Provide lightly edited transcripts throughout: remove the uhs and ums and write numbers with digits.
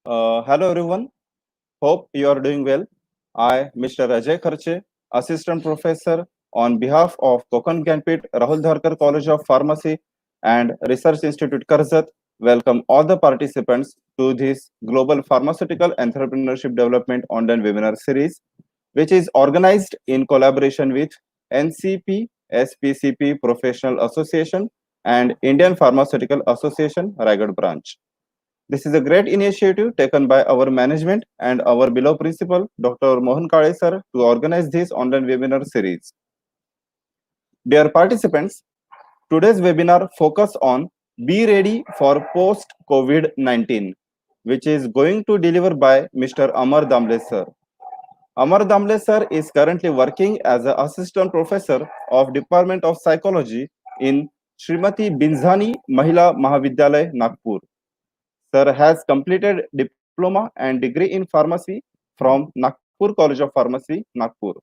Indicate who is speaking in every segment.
Speaker 1: Hello everyone. Hope you are doing well. I, Mr. Ajay Kharche, Assistant Professor on behalf of Konkan Gyanpith Rahul Dharkar College of Pharmacy and Research Institute Karzat, welcome all the participants to this Global Pharmaceutical Entrepreneurship Development Online Webinar Series, which is organized in collaboration with NCP, SPCP Professional Association and Indian Pharmaceutical Association, Raigad branch. This is a great initiative taken by our management and our below principal, Dr. Mohan Kale sir, to organize this online webinar series. Dear participants, today's webinar focus on Be Ready for Post-COVID-19, which is going to deliver by Mr. Amar Damle sir. Amar Damle sir is currently working as an assistant professor of Department of Psychology in Srimati Binzani Mahila Mahavidyalay, Nagpur. Sir has completed diploma and degree in pharmacy from Nagpur College of Pharmacy, Nagpur.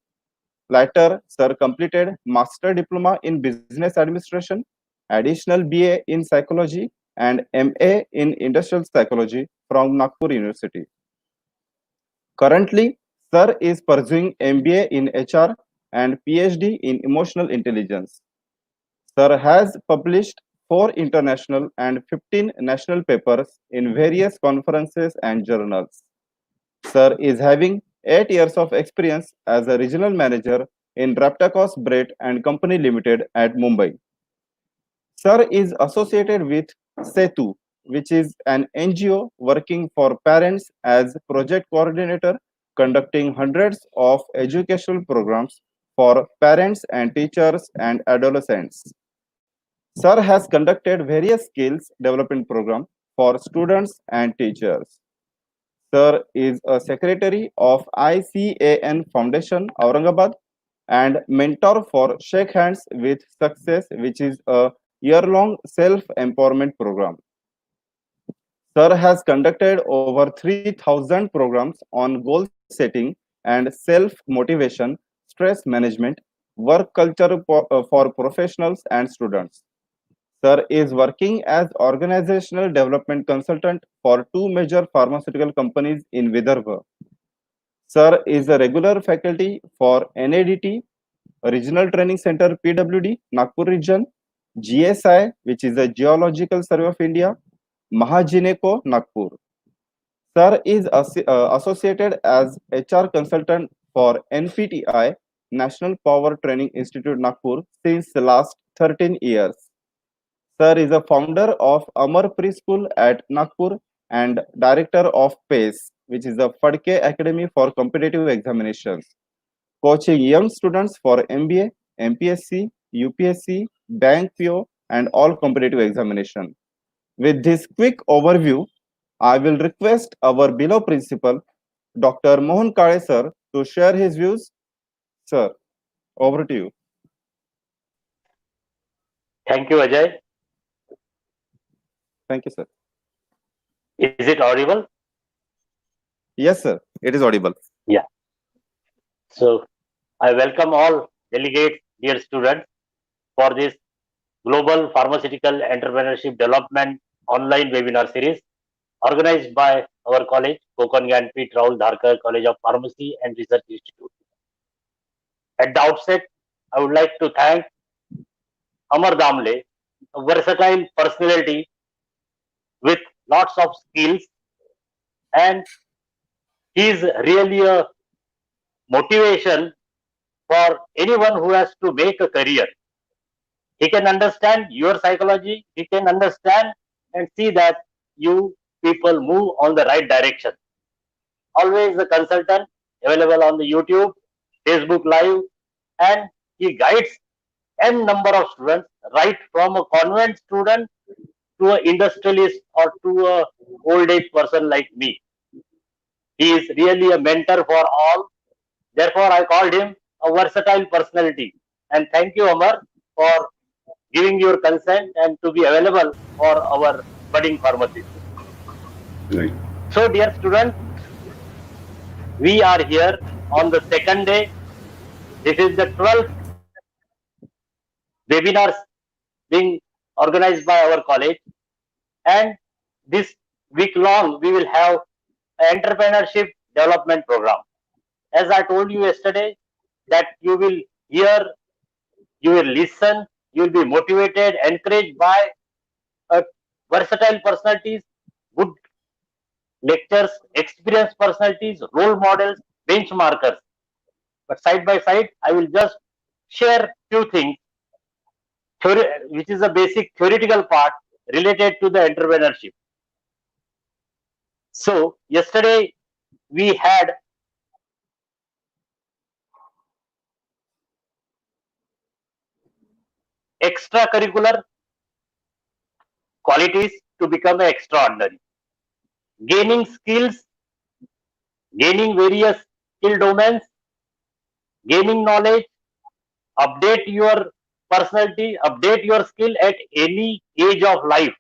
Speaker 1: Later, Sir completed master diploma in business administration, additional BA in psychology, and MA in industrial psychology from Nagpur University. Currently, Sir is pursuing MBA in HR and PhD in emotional intelligence. Sir has published 4 international and 15 national papers in various conferences and journals. Sir is having 8 years of experience as a regional manager in Raptakos Bread and Company Limited at Mumbai. Sir is associated with SETU, which is an NGO working for parents as project coordinator, conducting hundreds of educational programs for parents and teachers and adolescents. Sir has conducted various skills development programs for students and teachers. Sir is a secretary of ICAN Foundation, Aurangabad, and mentor for Shake Hands with Success, which is a year-long self-empowerment program. Sir has conducted over 3,000 programs on goal setting and self-motivation, stress management, work culture for professionals and students. Sir is working as organizational development consultant for 2 major pharmaceutical companies in Vidarbha. Sir is a regular faculty for NADT, Regional Training Center PWD, Nagpur region, GSI, which is a Geological Survey of India, Mahajineco, Nagpur. Sir is associated as HR consultant for NPTI, National Power Training Institute, Nagpur, since the last 13 years. Sir is a founder of Amar Preschool at Nagpur and director of PACE, which is the Fadke Academy for Competitive Examinations, coaching young students for MBA, MPSC, UPSC, Bank PO, and all competitive examination. With this quick overview, I will request our below principal, Dr. Mohan Kale sir, to share his views. Sir, over to you.
Speaker 2: Thank you, Ajay.
Speaker 1: Thank you, sir.
Speaker 2: Is it audible?
Speaker 1: Yes, sir. It is audible.
Speaker 2: Yeah. So I welcome all delegates, dear students, for this Global Pharmaceutical Entrepreneurship Development online webinar series organized by our college, Konkan Gyanpith Rahul Dharkar College of Pharmacy and Research Institute. At the outset, I would like to thank Amar Damle, a versatile personality with lots of skills, and he is really a motivation for anyone who has to make a career. He can understand your psychology, he can understand and see that you people move on the right direction. Always a consultant available on the YouTube, Facebook Live, and he guides n number of students, right from a convent student to an industrialist or to a old age person like me. He is really a mentor for all. Therefore, I called him a versatile personality. And thank you, Amar, for giving your consent and to be available for our budding pharmacists.
Speaker 3: Right.
Speaker 2: So, dear students, we are here on the second day. This is the 12th webinars being organized by our college. And this week long, we will have entrepreneurship development program. As I told you yesterday, that you will hear, you will listen, you will be motivated, encouraged by versatile personalities, good lectures, experienced personalities, role models, benchmarkers. But side by side, I will just share few things, which is a basic theoretical part related to the entrepreneurship. So yesterday we had extracurricular qualities to become extraordinary. Gaining skills, gaining various skill domains, gaining knowledge, update your personality, update your skill at any age of life,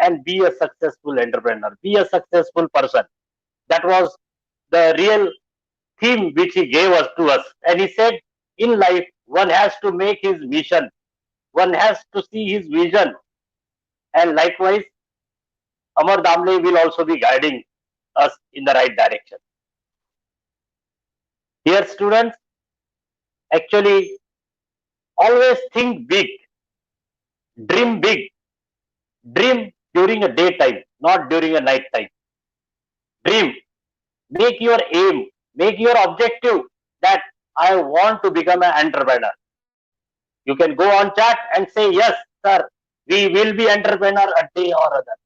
Speaker 2: and be a successful entrepreneur, be a successful person. That was the real theme which he gave us to us. And he said, in life, one has to make his mission, one has to see his vision. And likewise, Amar Damle will also be guiding us in the right direction. Here, students, actually always think big, dream big, dream during a daytime, not during a night time. Dream, make your aim, make your objective that I want to become an entrepreneur. You can go on chat and say, yes, sir, we will be entrepreneur a day or other.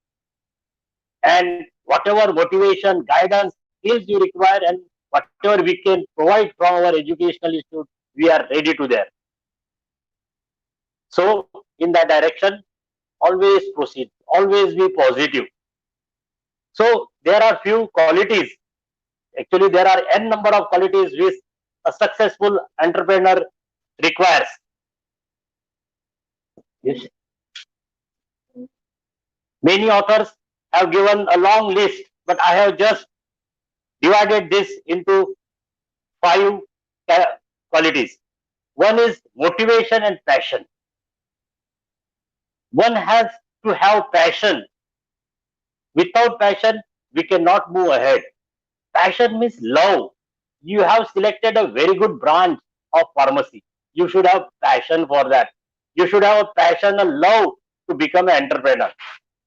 Speaker 2: And whatever motivation, guidance, skills you require, and whatever we can provide from our educational institute, we are ready to there. So, in that direction, always proceed, always be positive. So, there are few qualities. Actually, there are n number of qualities which a successful entrepreneur requires. Yes. Many authors have given a long list, but I have just divided this into 5 qualities. One is motivation and passion. One has to have passion. Without passion, we cannot move ahead. Passion means love. You have selected a very good branch of pharmacy. You should have passion for that. You should have a passion, a love to become an entrepreneur.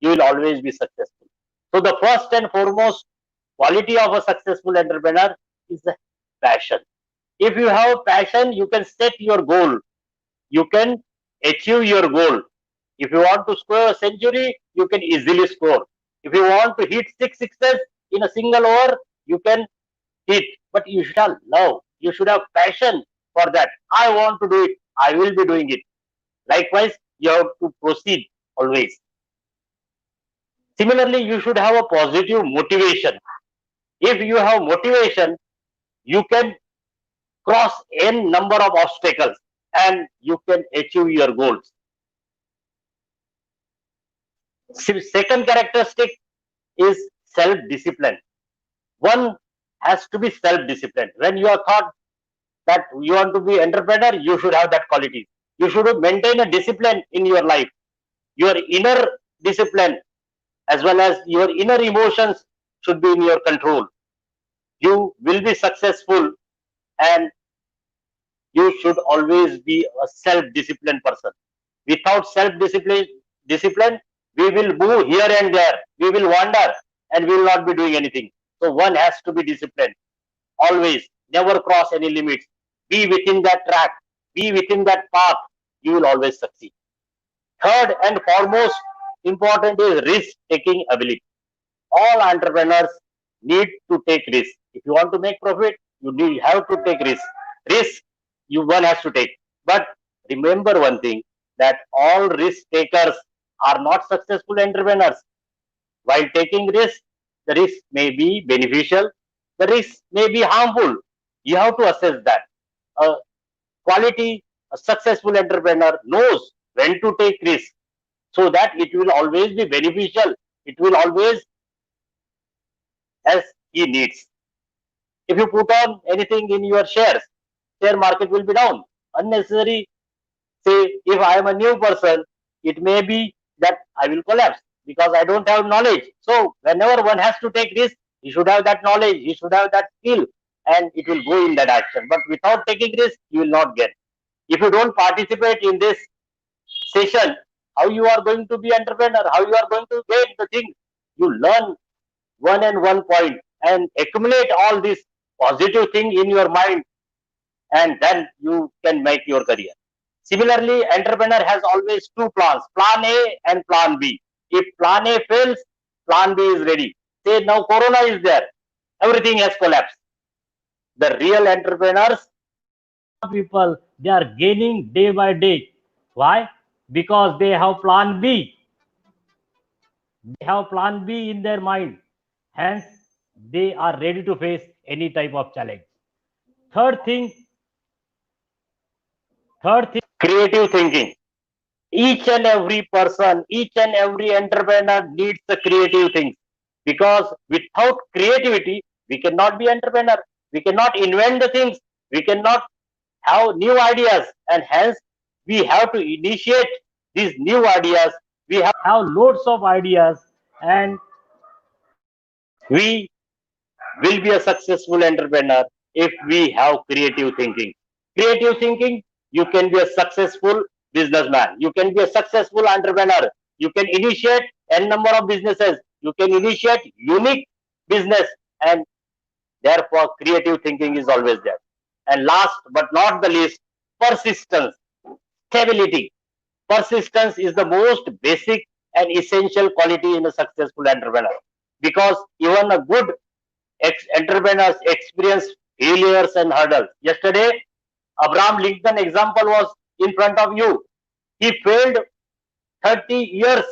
Speaker 2: You will always be successful. So the first and foremost quality of a successful entrepreneur is the passion. If you have passion, you can set your goal. You can achieve your goal. If you want to score a century, you can easily score. If you want to hit 6 sixes in a single over, you can hit. But you should have love. You should have passion for that. I want to do it. I will be doing it. Likewise, you have to proceed always. Similarly, you should have a positive motivation. If you have motivation, you can cross n number of obstacles and you can achieve your goals. Second characteristic is self-discipline. One has to be self-disciplined. When you are thought that you want to be entrepreneur, you should have that quality. You should maintain a discipline in your life. Your inner discipline as well as your inner emotions should be in your control. You will be successful and you should always be a self-disciplined person. Without self-discipline, we will move here and there. We will wander and we will not be doing anything. So one has to be disciplined. Always, never cross any limits. Be within that track. Be within that path. You will always succeed. Third and foremost important is risk-taking ability. All entrepreneurs need to take risk. If you want to make profit, you have to take risk. Risk one has to take. But remember one thing, that all risk takers are not successful entrepreneurs. While taking risk, the risk may be beneficial, the risk may be harmful. You have to assess that. A a successful entrepreneur knows when to take risk so that it will always be beneficial. It will always as he needs. If you put on anything in your shares, share market will be down. Unnecessary, say, if I am a new person, it may be that I will collapse because I don't have knowledge. So whenever one has to take risk, he should have that knowledge, he should have that skill, and it will go in that action. But without taking risk, you will not get. If you don't participate in this session, how you are going to be entrepreneur? How you are going to get the thing? You learn one and one point and accumulate all this positive thing in your mind, and then you can make your career. Similarly, entrepreneur has always two plans, plan A and plan B. If plan A fails, plan B is ready. Say now corona is there, everything has collapsed. The real entrepreneurs, people, they are gaining day by day. Why? Because they have plan B. They have plan B in their mind. Hence, they are ready to face any type of challenge. Third thing, creative thinking. Each and every person, each and every entrepreneur needs the creative things, because without creativity, we cannot be entrepreneur. We cannot invent the things. We cannot have new ideas, and hence we have to initiate these new ideas. We have loads of ideas, and we will be a successful entrepreneur if we have creative thinking. Creative thinking, you can be a successful businessman. You can be a successful entrepreneur. You can initiate n number of businesses. You can initiate unique business, and therefore creative thinking is always there. And last but not the least, persistence, stability. Persistence is the most basic and essential quality in a successful entrepreneur, because even a good entrepreneurs experience failures and hurdles. Yesterday, Abraham Lincoln example was in front of you. He failed 30 years,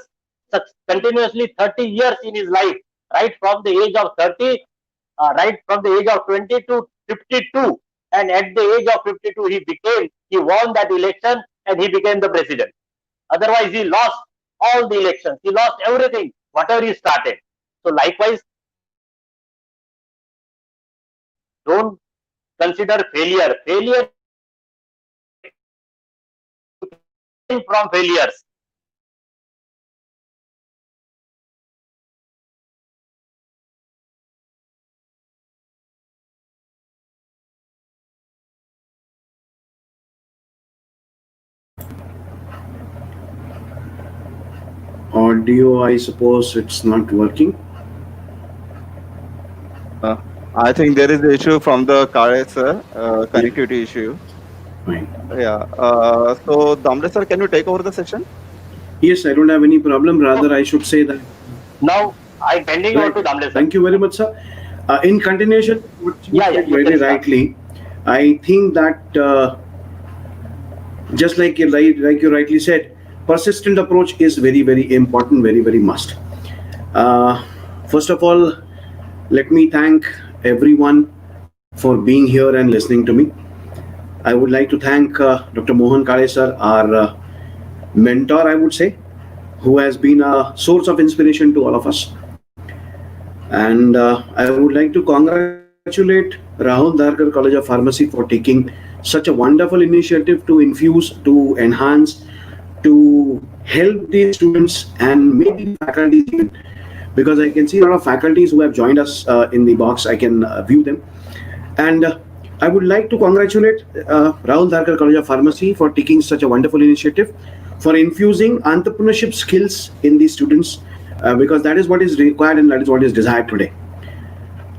Speaker 2: continuously 30 years in his life, right from the age of 30, right from the age of 20 to 52. And at the age of 52, he won that election and he became the president. Otherwise, he lost all the elections. He lost everything, whatever he started. So likewise, don't consider failure. Failure from failures.
Speaker 3: Audio, I suppose it's not working.
Speaker 1: I think there is an issue from the Kale sir, connectivity issue.
Speaker 3: Fine.
Speaker 1: Yeah. So Damle sir, can you take over the session?
Speaker 3: Yes, I don't have any problem. Rather, I should say that.
Speaker 2: Now, I'm handing over to Damle sir.
Speaker 3: Thank you very much, sir. In continuation, what you said
Speaker 2: you
Speaker 3: very
Speaker 2: can start.
Speaker 3: rightly, I think that just like you rightly said, persistent approach is very, very important, very, very must. First of all, let me thank everyone for being here and listening to me. I would like to thank Dr. Mohan Kale sir, our mentor, I would say, who has been a source of inspiration to all of us. And I would like to congratulate Rahul Dharkar College of Pharmacy for taking such a wonderful initiative to infuse, to enhance, to help the students and maybe faculty even, because I can see a lot of faculties who have joined us in the box. I can view them. And I would like to congratulate Rahul Dharkar College of Pharmacy for taking such a wonderful initiative, for infusing entrepreneurship skills in the students, because that is what is required and that is what is desired today.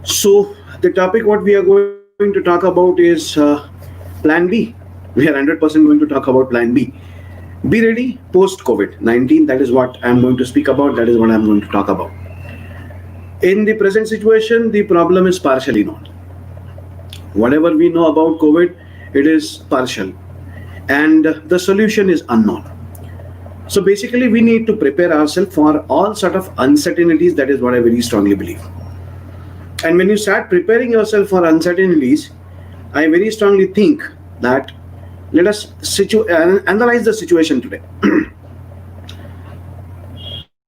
Speaker 3: So the topic what we are going to talk about is Plan B. We are 100% going to talk about Plan B. Be ready post COVID-19. That is what I'm going to speak about. That is what I'm going to talk about. In the present situation, the problem is partially known. Whatever we know about COVID, it is partial, and the solution is unknown. So basically, we need to prepare ourselves for all sort of uncertainties. That is what I very strongly believe. And when you start preparing yourself for uncertainties, I very strongly think that let us analyze the situation today.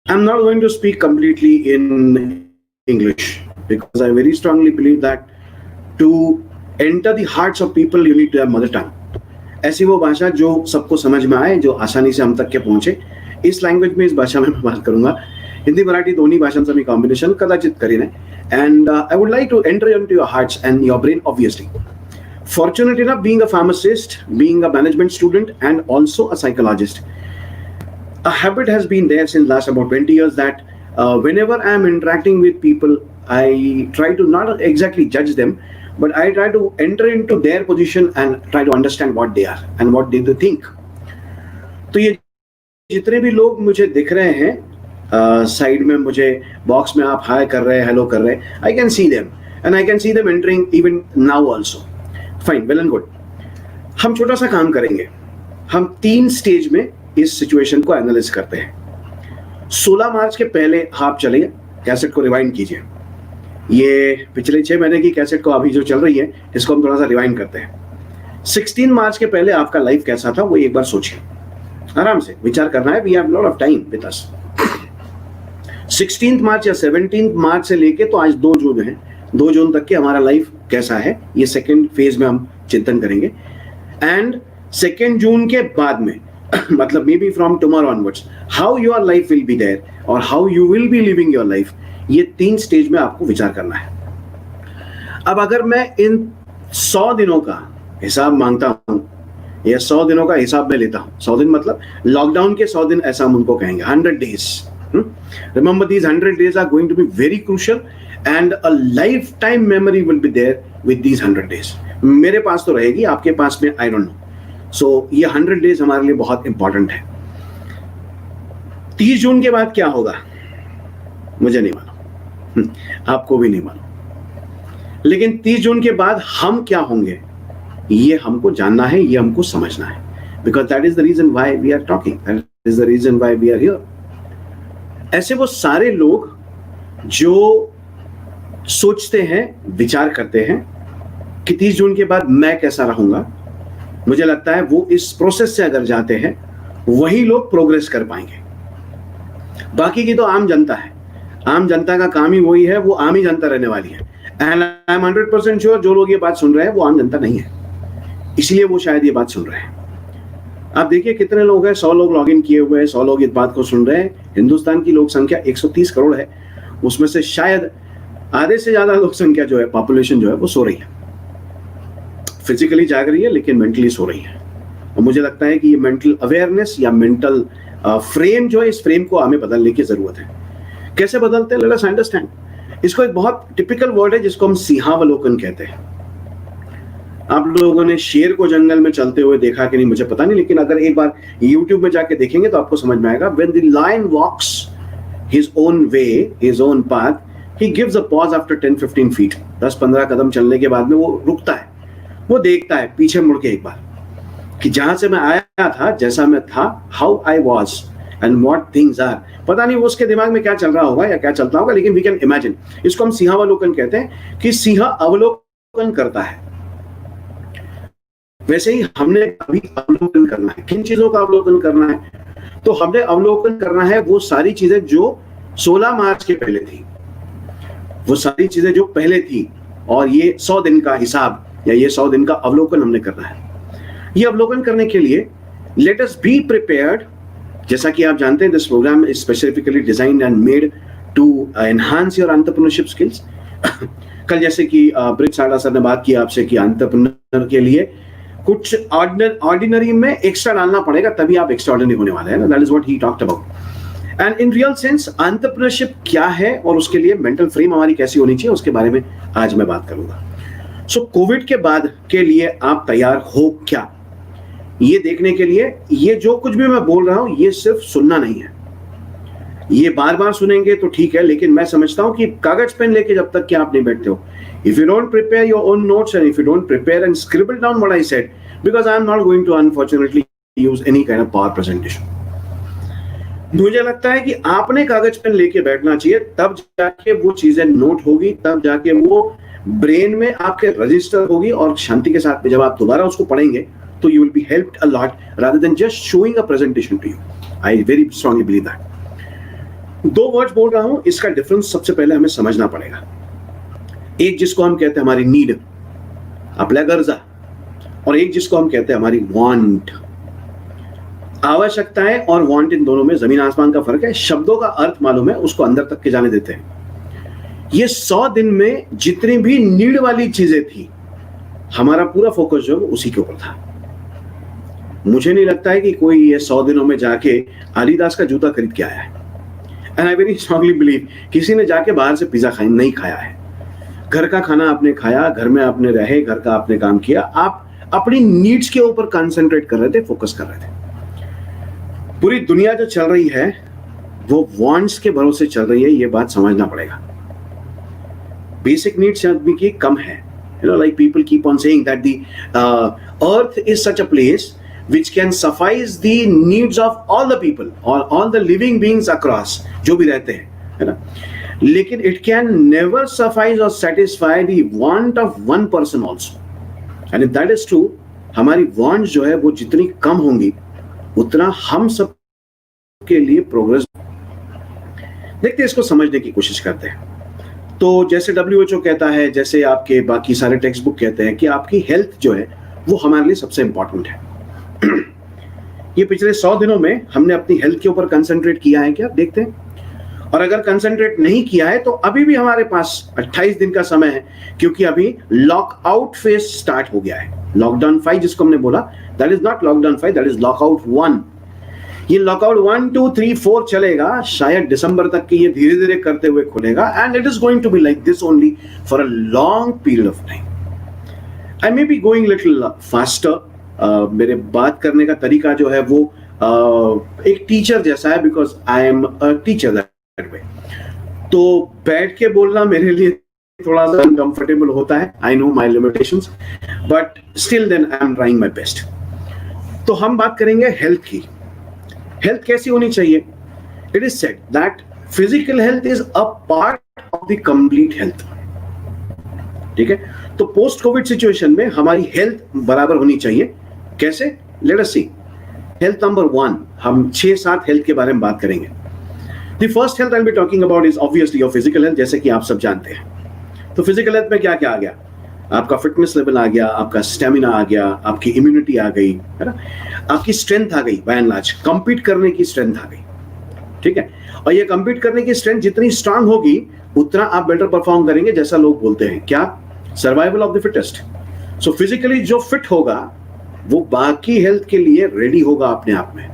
Speaker 3: I'm not going to speak completely in English, because I very strongly believe that to enter the hearts of people, you need to have mother tongue. ऐसी वो भाषा जो सबको समझ में आए, जो आसानी से हम तक के पहुंचे. इस लैंग्वेज में, इस भाषा में मैं बात करूंगा हिंदी मराठी दोन्ही भाषांचं मी कॉम्बिनेशन कदाचित करीन आहे. And I would like to enter in to your hearts and your brain obviously. Fortunate enough, being a pharmacist, being a management student, and also a psychologist, a habit has been there since last about 20 years that whenever I am interacting with people, I try to not exactly judge them, but I try to enter into their position and try to understand what they are and what they think. तो ये जितने भी लोग मुझे दिख रहे हैं side में, मुझे बॉक्स में आप हाय कर रहे हैं, हेलो कर रहे हैं, I can see them and I can see them entering even now also. Fine, well and good. हम छोटा सा काम करेंगे. हम 3 स्टेज में इस सिचुएशन को एनालाइज करते हैं. 16 मार्च के पहले आप चलिए कैसेट को रिवाइंड कीजिए. ये पिछले 6 महीने की कैसेट को अभी जो चल रही है इसको हम थोड़ा सा रिवाइंड करते हैं. 16 मार्च के पहले आपका लाइफ कैसा था वो एक बार सोचिए. आराम से विचार करना है. We have lot of time with us. 16 March या 17 मार्च से लेके तो आज 2 जून है, 2 जून तक के हमारा लाइफ कैसा है, ये सेकेंड फेज में हम चिंतन करेंगे. एंड 2 जून के बाद में मतलब may be from tomorrow onwards, how your life will be there और how you will be living your life, ये 3 स्टेज में आपको विचार करना है. अब अगर मैं इन 100 दिनों का हिसाब मांगता हूं या 100 दिनों का हिसाब में लेता हूं, 100 दिन मतलब लॉकडाउन के 100 दिन ऐसा हम उनको कहेंगे, 100 days. Remember, these 100 days are going to be very crucial and a lifetime memory will be there with these 100 days. मेरे पास तो रहेगी, आपके पास में I don't know. So ये 100 days हमारे लिए बहुत इंपॉर्टेंट है. 30 जून के बाद क्या होगा मुझे नहीं मालूम, आपको भी नहीं मालूम. लेकिन 30 जून के बाद हम क्या होंगे ये हमको जानना है, ये हमको समझना है. Because that is the reason why we are talking. That is the reason why we are here. ऐसे वो सारे लोग जो सोचते हैं, विचार करते हैं कि 30 जून के बाद मैं कैसा रहूंगा, मुझे लगता है वो इस प्रोसेस से अगर जाते हैं वही लोग प्रोग्रेस कर पाएंगे. बाकी की तो आम जनता है. आम जनता का काम ही वही है, वो आम ही जनता रहने वाली है. एंड आई एम 100% श्योर जो लोग ये बात सुन रहे हैं वो आम जनता नहीं है, इसलिए वो शायद ये बात सुन रहे हैं. आप देखिए कितने लोग हैं, 100 लोग लॉग इन किए हुए हैं, 100 लोग इस बात को सुन रहे हैं. हिंदुस्तान की लोक संख्या 130 करोड़ है, उसमें से शायद आधे से ज्यादा लोक संख्या जो है, पॉपुलेशन जो है वो सो रही है, फिजिकली जाग रही है लेकिन मेंटली सो रही है. और मुझे लगता है कि ये मेंटल अवेयरनेस या मेंटल फ्रेम जो है, इस फ्रेम को हमें बदलने की जरूरत है. कैसे बदलते हैं, लेट अस अंडरस्टैंड. इसको एक बहुत टिपिकल वर्ड है जिसको हम सिंहावलोकन कहते हैं. आप लोगों ने शेर को जंगल में चलते हुए देखा कि नहीं मुझे पता नहीं, लेकिन अगर एक बार YouTube में जाके देखेंगे तो आपको समझ में आएगा. When the lion walks his own way, his own path, he gives a pause after 10-15 feet. 10-15 कदम चलने के बाद में वो रुकता है, वो देखता है पीछे मुड़ के एक बार कि जहां से मैं आया था, जैसा मैं था, how I was and what things are. पता नहीं वो उसके दिमाग में क्या चल रहा होगा या क्या चलता होगा, लेकिन we can imagine. इसको हम सिंहावलोकन कहते हैं कि सिंह अवलोकन करता है. वैसे ही हमने अभी अवलोकन करना है. किन चीजों का अवलोकन करना है? तो हमने अवलोकन करना है वो सारी चीजें जो 16 मार्च के पहले थी, वो सारी चीजें जो पहले थी, और ये 100 दिन का हिसाब या ये 100 दिन का अवलोकन हमने करना है. ये अवलोकन करने के लिए लेट अस बी प्रिपेयर्ड. जैसा कि आप जानते हैं, this program is specifically designed and made to enhance your entrepreneurship skills. कल जैसे कि ब्रिज साडा सर ने बात की आपसे कि एंटरप्रेन्योर के लिए कुछ ऑर्डिनरी में एक्स्ट्रा डालना पड़ेगा, तभी आप एक्स्ट्राऑर्डिनरी होने वाले हैं. That is what he talked about. And in real sense entrepreneurship क्या है और उसके लिए मेंटल फ्रेम हमारी कैसी होनी चाहिए, उसके बारे में आज मैं बात करूंगा. सो कोविड के बाद के लिए आप तैयार हो क्या, ये देखने के लिए ये जो कुछ भी मैं बोल रहा हूं ये सिर्फ सुनना नहीं है. ये बार बार सुनेंगे तो ठीक है, लेकिन मैं समझता हूं कि कागज पेन लेके जब तक कि आप नहीं बैठते हो, if you don't prepare your own notes and if you don't prepare and scribble down what I said, because I am not going to unfortunately use any kind of power presentation. मुझे लगता है कि आपने कागज pen लेके बैठना चाहिए, तब जाके वो चीजें नोट होगी, तब जाके वो ब्रेन में आपके रजिस्टर होगी, और शांति के साथ में जब आप दोबारा उसको पढ़ेंगे तो you will be helped a lot rather than just showing a presentation to you. I very strongly believe that. 2 words बोल रहा हूं, इसका डिफरेंस सबसे पहले हमें समझना पड़ेगा. एक जिसको हम कहते हैं हमारी नीड, आपल्या गरजा, और एक जिसको हम कहते हैं हमारी वांट, आवश्यकताएं और वांट, इन दोनों में जमीन आसमान का फर्क है। शब्दों का अर्थ मालूम है, उसको अंदर तक के जाने देते हैं। ये 100 दिन में जितनी भी नीड वाली चीजें थी, हमारा पूरा फोकस जो उसी के ऊपर था। मुझे नहीं लगता है कि कोई ये 100 दिनों में जाके आदिदास का जूता खरीद के आया है। And I very strongly believe किसी ने जाके बाहर से पिज्जा नहीं खाया है। घर का खाना आपने खाया, घर में आपने रहे, घर का आपने काम किया, आप अपनी नीड्स के ऊपर कंसंट्रेट कर रहे थे, फोकस कर रहे थे। पूरी दुनिया जो चल रही है वो वांट्स के भरोसे चल रही है, ये बात समझना पड़ेगा। बेसिक नीड्स आदमी की कम है। You know, like people keep on saying that the earth is such a place which can suffice the needs of all the people, all the living beings across, जो भी रहते हैं, है ना? लेकिन it can never suffice or satisfy the want of one person also. And if that is true, हमारी wants जो है वो जितनी कम होंगी उतना हम सब के लिए प्रोग्रेस। देखते हैं, इसको समझने की कोशिश करते हैं। तो जैसे WHO कहता है, जैसे आपके बाकी सारे टेक्स्ट बुक कहते हैं कि आपकी हेल्थ जो है वो हमारे लिए सबसे इंपॉर्टेंट है। ये पिछले 100 दिनों में हमने अपनी हेल्थ के ऊपर कंसंट्रेट किया है क्या, देखते हैं। और अगर कंसंट्रेट नहीं किया है तो अभी भी हमारे पास 28 दिन का समय है, क्योंकि अभी लॉकआउट फेज स्टार्ट हो गया है। लॉकडाउन 5 जिसको हमने बोला, that is not lockdown 5, that is lockout 1। ये लॉकआउट 1, 2, 3, 4 चलेगा, शायद दिसंबर तक की ये धीरे धीरे करते हुए खुलेगा। And it is going to be like this only for a long period of time. I may be going little faster. मेरे बात करने का तरीका जो है वो एक टीचर जैसा है, because I am a teacher that way. तो बैठ के बोलना मेरे लिए थोड़ा सा अनकंफर्टेबल होता है। I know my limitations, but still then I am trying my best. तो हम बात करेंगे हेल्थ की। हेल्थ कैसी होनी चाहिए? It is said that physical health is a part of the complete health. ठीक है, तो पोस्ट कोविड सिचुएशन में हमारी हेल्थ बराबर होनी चाहिए। कैसे? लेट अस सी। हेल्थ नंबर 1, हम 6-7 हेल्थ के बारे में बात करेंगे। The first health I will be talking about is obviously your physical health, जैसे कि आप सब जानते हैं। तो फिजिकल हेल्थ में क्या क्या आ गया? आपका फिटनेस लेवल आ गया, आपका स्टेमिना आ गया, आपकी इम्यूनिटी आ गई, है ना, आपकी स्ट्रेंथ आ गई, बाय एंड लार्ज कंपीट करने की स्ट्रेंथ आ गई। ठीक है, और ये कंपीट करने की स्ट्रेंथ जितनी स्ट्रांग होगी उतना आप बेटर परफॉर्म करेंगे, जैसा लोग बोलते हैं। क्या? Survival of the fittest. So physically जो फिट होगा वो बाकी हेल्थ के लिए रेडी होगा अपने आप में।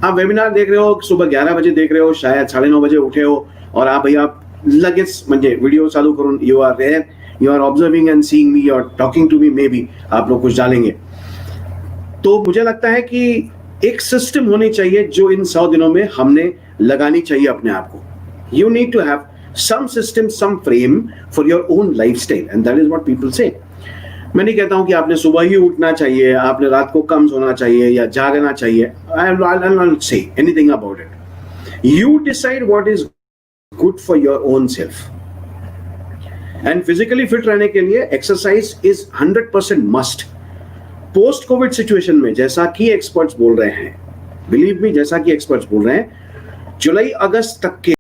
Speaker 3: आप वेबिनार देख रहे हो, सुबह 11 बजे देख रहे हो, शायद 9:30 बजे उठे हो, और आप भैया लगेच म्हणजे व्हिडिओ चालू करून you are there, you are observing and seeing me, you are talking to me, may be आप लोग कुछ डालेंगे। तो मुझे लगता है कि एक सिस्टम होनी चाहिए जो इन 100 दिनों में हमने लगानी चाहिए अपने आप को। You need to have some system, some frame for your own lifestyle, and that is what people say. मैं नहीं कहता हूं कि आपने सुबह ही उठना चाहिए, आपने रात को कम सोना चाहिए या जागना चाहिए। I will not say anything about it. You decide what is good for your own self. And physically fit रहने के लिए exercise is 100% must. Post Covid situation में, जैसा कि एक्सपर्ट्स बोल रहे हैं, बिलीव मी, जैसा कि एक्सपर्ट्स बोल रहे हैं, जुलाई अगस्त तक के